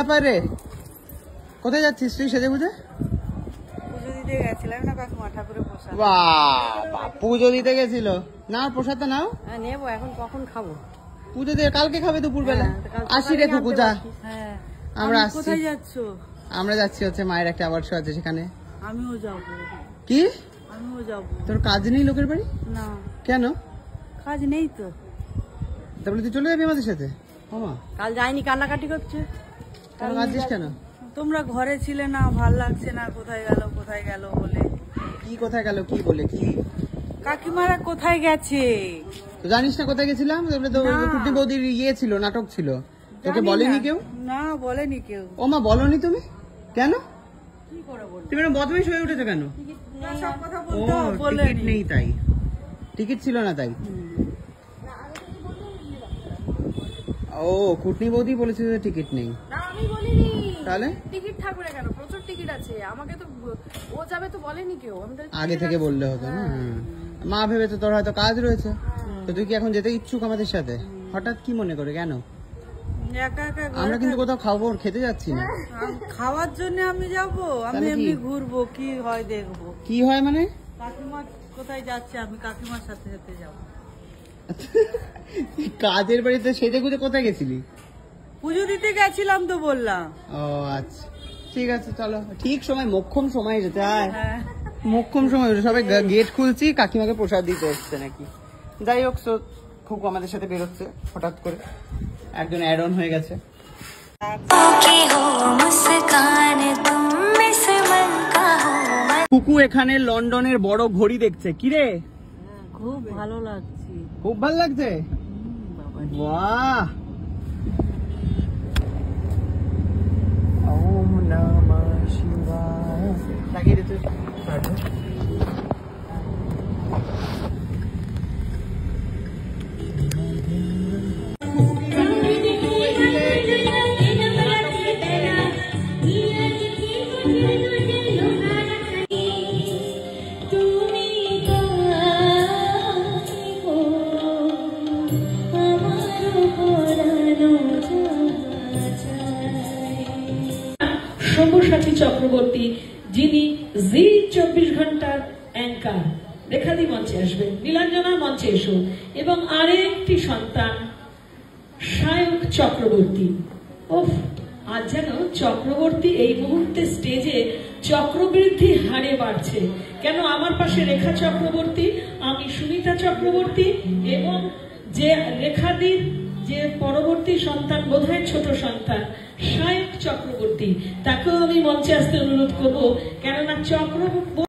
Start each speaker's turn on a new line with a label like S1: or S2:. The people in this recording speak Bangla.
S1: ব্যাপার রে? কোথায় যাচ্ছিস তুই সেজে বুঝে?
S2: পুজো দিতে গেছিলাম না কাকিমা, ঠাকুরের প্রসাদ।
S1: বাবা, পুজো দিতে গেছিল না? প্রসাদটা নাও।
S2: নেবো, এখন কখন খাবো?
S1: পুজো দিয়ে কালকে খাবে দুপুর বেলা। আসি রে কুকু, যা। আমরা আসছি।
S2: কোথায় যাচ্ছ?
S1: আমরা যাচ্ছি হচ্ছে মায়ের একটা অ্যাওয়ার্ড শো আছে সেখানে।
S2: আমিও যাবো।
S1: কি?
S2: আমিও যাবো।
S1: তোর কাজ নেই লোকের বাড়ি?
S2: না।
S1: কেন?
S2: কাজ নেই তো।
S1: তারপরে তুই চলে যাবি আমাদের সাথে? মামা
S2: কাল যাইনি, কান্নাকাটি করছে।
S1: কেন কাঁদছিস কেন?
S2: তোমরা ঘরে ছিলে না, ভাল লাগছে না, কোথায় গেল বলে।
S1: কি কোথায় গেল কি বলে? কি
S2: কাকিমারা কোথায় গেছে?
S1: তো জানিস না কোথায় গেছিলাম? তো কুটি বৌদির ইয়ে ছিল, নাটক ছিল, তোকে বলেনি কেউ?
S2: না, বলেনি কেউ।
S1: ও মা, বলনি তুমি? কেন?
S2: কি করে বলবো?
S1: তুমি বদমাইশ হয়ে উঠেছো কেন?
S2: সব কথা
S1: ও
S2: বলতে
S1: টিকিট নেই তাই? টিকিট ছিল না তাই? ও কুটনি বৌদি বলেছে যে টিকিট নেই।
S3: না, আমি বলিনি।
S1: তাহলে
S3: টিকিট থাকবে কেন? প্রচুর টিকিট আছে। আমাকে তো ও যাবে তো বলেনি কেউ।
S1: আগে থেকে বললে হতো না। মা ভেবেছে তোর হয়তো কাজ রয়েছে, তো তুই কি এখন যেতে ইচ্ছুক আমাদের সাথে? হঠাৎ কি মনে করে কেন?
S2: একা একা
S1: আমরা কিন্তু কোথাও খাবো খেতে যাচ্ছি না।
S2: খাওয়ার জন্য আমি যাবো? আমি এমনি ঘুরবো, কি হয় দেখবো।
S1: কি হয় মানে?
S2: কাকিমা কোথায় যাচ্ছে, আমি কাকিমার সাথে যাবো।
S1: কাজের বাড়িতে সেজে গুজে কোথায় গেছিলি?
S2: পুজো দিতে গেছিলাম তো বললাম।
S1: ও আচ্ছা, ঠিক আছে চলো। ঠিক সময়, মোক্ষম সময় যেতে হয়।
S2: হ্যাঁ,
S1: মোক্ষম সময়। সবাই গেট খুলছি, কাকিমাকে প্রসাদ দিতে এসছে নাকি। যাই হোক, খুব আমাদের সাথে বেরোচ্ছে হঠাৎ করে, একজন অ্যাড অন হয়ে গেছে। কুকু এখানে লন্ডনের বড় ঘড়ি দেখছে। কিরে,
S2: খুব ভালো লাগছে।
S1: খুব ভালো লাগছে? বাহ, ওম নমঃ শিবায়। লাগিয়ে দে তুই।
S4: সব্যসাচী চক্রবর্তী, যিনি জি 24 ঘন্টার অ্যাঙ্কার, রেখাদি মঞ্চে আসবেন, নীলাঞ্জনা মঞ্চে এসো, এবং আরেকটি সন্তান সায়ক চক্রবর্তী। ওফ, আজ যেন চক্রবর্তী এই মুহূর্তে স্টেজে চক্রবৃদ্ধি হারে বাড়ছে। কেন আমার পাশে রেখা চক্রবর্তী, আমি সুনিতা চক্রবর্তী, এবং যে রেখাদির যে পরবর্তী সন্তান, বোধহয় ছোট সন্তান সায়ক চক্রবর্তী, তাকেও আমি মঞ্চে আসতে অনুরোধ করবো, কেননা চক্রবর্তী